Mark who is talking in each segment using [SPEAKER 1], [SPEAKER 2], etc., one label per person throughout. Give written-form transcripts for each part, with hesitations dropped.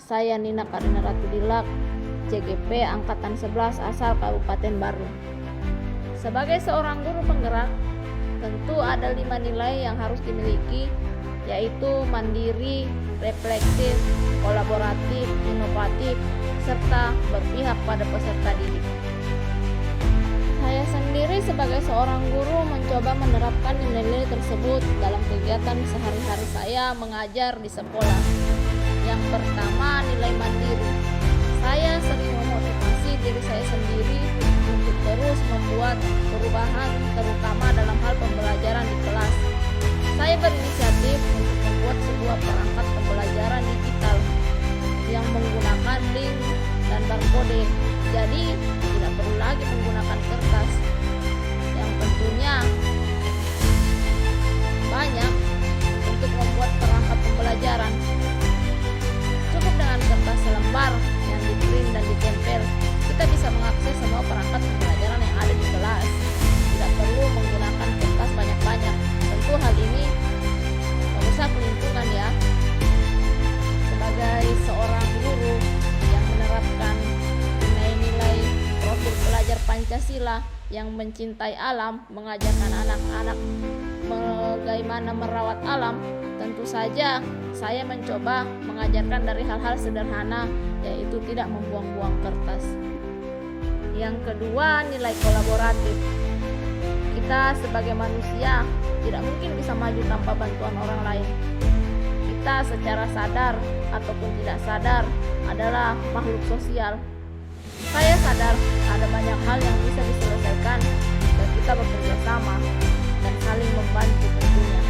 [SPEAKER 1] Saya Nina Karina Ratu Dilak, CGP Angkatan 11 asal Kabupaten Baru. Sebagai seorang guru penggerak, tentu ada 5 nilai yang harus dimiliki, yaitu mandiri, refleksif, kolaboratif, inovatif, serta berpihak pada peserta didik. Saya sendiri sebagai seorang guru mencoba menerapkan nilai-nilai tersebut dalam kegiatan sehari-hari saya mengajar di sekolah. Yang pertama, nilai mandiri. Saya sering memotivasi diri saya sendiri untuk terus membuat perubahan, terutama dalam hal pembelajaran di kelas. Saya berinisiatif untuk membuat sebuah perangkat pembelajaran digital yang menggunakan link dan barcode. Jadi, tidak perlu lagi menggunakan kertas yang tentunya banyak untuk membuat perangkat pembelajaran. Cukup dengan kertas selembar yang di-print dan ditempel, kita bisa mengakses semua perangkat pembelajaran yang ada di kelas. Tidak perlu menggunakan kertas banyak-banyak. Tentu hal ini merusak lingkungan ya. Sebagai seorang guru yang menerapkan nilai-nilai profil pelajar Pancasila yang mencintai alam, mengajarkan anak-anak bagaimana merawat alam, tentu saja saya mencoba mengajarkan dari hal-hal sederhana, yaitu tidak membuang-buang kertas. Yang kedua, nilai kolaboratif. Kita sebagai manusia tidak mungkin bisa maju tanpa bantuan orang lain. Kita secara sadar ataupun tidak sadar adalah makhluk sosial. Saya sadar ada banyak hal yang bisa diselesaikan dan kita bekerja sama dan saling membantu tentunya.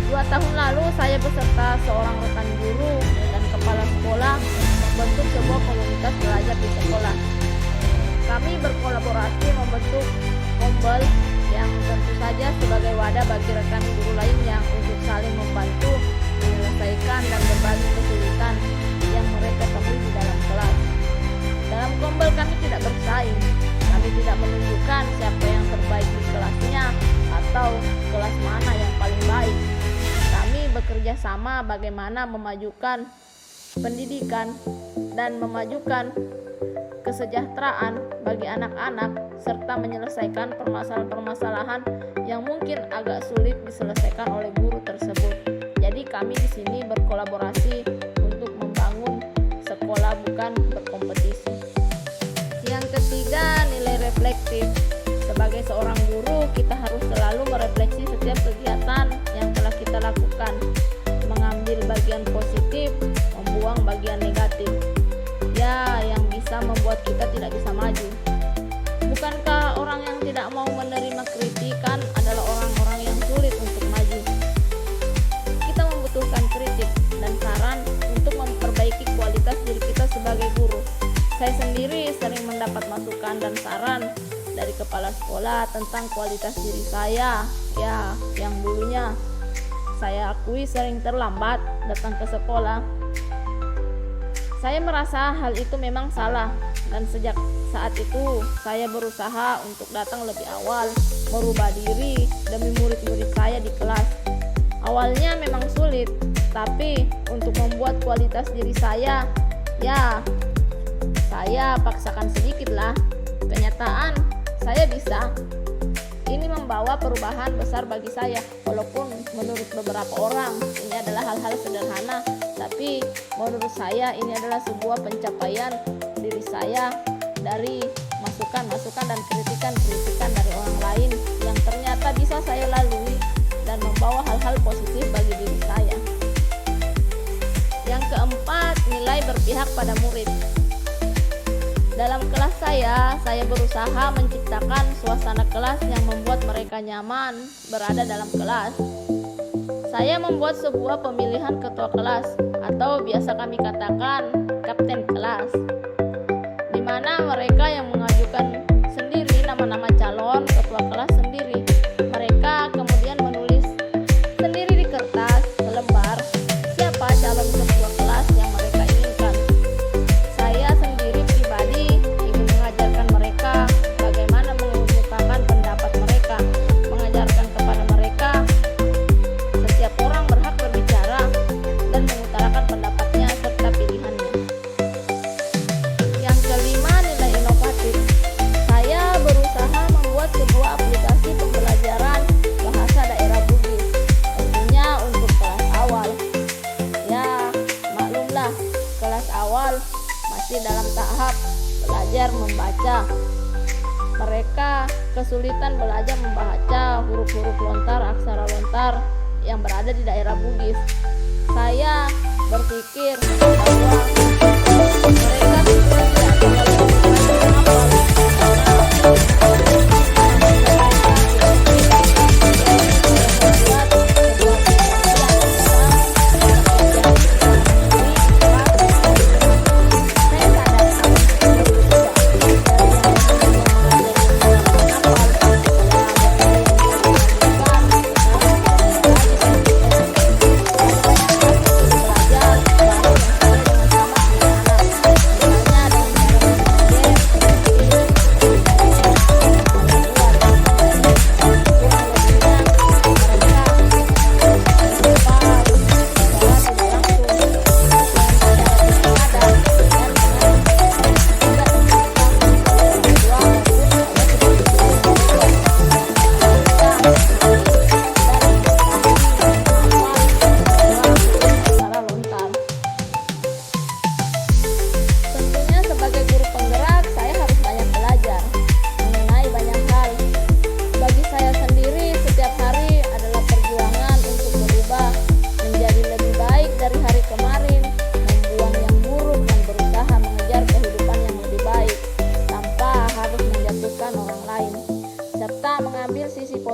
[SPEAKER 1] 2 tahun lalu saya beserta seorang rekan guru dan kepala sekolah membentuk sebuah komunitas belajar di sekolah. Kami berkolaborasi membentuk Kombel yang tentu saja sebagai wadah bagi rekan guru lainnya untuk saling membantu menyelesaikan dan berbagi kesulitan yang mereka temui di dalam kelas. Dalam Kombel kami tidak bersaing, kami tidak menunjukkan siapa yang terbaik di kelasnya atau kelas mana yang paling baik. Kami bekerja sama bagaimana memajukan pendidikan dan memajukan kesejahteraan bagi anak-anak serta menyelesaikan permasalahan-permasalahan yang mungkin agak sulit diselesaikan oleh guru tersebut. Jadi kami di sini berkolaborasi untuk membangun sekolah, bukan berkompetisi. Yang ketiga, nilai reflektif. Sebagai seorang guru, kita harus selalu merefleksi setiap kegiatan yang telah kita lakukan, mengambil bagian positif, membuang bagian negatif. Ya, yang bisa membuat kita tidak bisa maju. Bukankah orang yang tidak mau menerima kritikan adalah orang-orang yang sulit untuk maju? Kita membutuhkan kritik dan saran untuk memperbaiki kualitas diri kita sebagai guru. Saya sendiri sering mendapat masukan dan saran dari kepala sekolah tentang kualitas diri saya, ya, yang dulunya saya akui sering terlambat datang ke sekolah. Saya merasa hal itu memang salah, dan sejak saat itu saya berusaha untuk datang lebih awal, merubah diri demi murid-murid saya di kelas. Awalnya memang sulit, tapi untuk membuat kualitas diri saya, ya, saya paksakan sedikit lah. Kenyataan, saya bisa. Ini membawa perubahan besar bagi saya, walaupun menurut beberapa orang ini adalah hal-hal sederhana, tapi menurut saya ini adalah sebuah pencapaian diri saya dari masukan-masukan dan kritikan-kritikan dari orang lain yang ternyata bisa saya lalui dan membawa hal-hal positif bagi diri saya. Yang keempat, nilai berpihak pada murid. Dalam kelas saya berusaha menciptakan suasana kelas yang membuat mereka nyaman berada dalam kelas. Saya membuat sebuah pemilihan ketua kelas atau biasa kami katakan kapten kelas, di mana mereka yang mengajukan sendiri nama-nama calon ketua kelas sendiri. Mereka kemudian menulis sendiri di kertas selembar siapa calon ketua kelas yang mereka inginkan. Saya sendiri pribadi ingin mengajarkan mereka bagaimana mengutarakan pendapat mereka, mengajarkan kepada mereka setiap orang berhak berbicara dan mengutarakan pendapatnya serta pilihan kelas awal masih dalam tahap belajar membaca. Mereka kesulitan belajar membaca huruf-huruf lontar, aksara lontar yang berada di daerah Bugis. Saya berpikir bahwa mereka tidak terlalu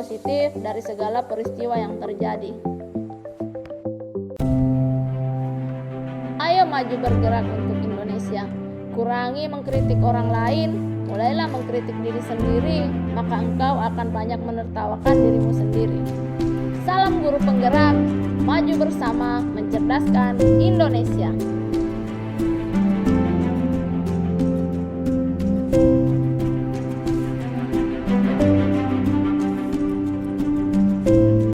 [SPEAKER 1] positif dari segala peristiwa yang terjadi. Ayo maju bergerak untuk Indonesia. Kurangi mengkritik orang lain, mulailah mengkritik diri sendiri, maka engkau akan banyak menertawakan dirimu sendiri. Salam guru penggerak, maju bersama mencerdaskan Indonesia.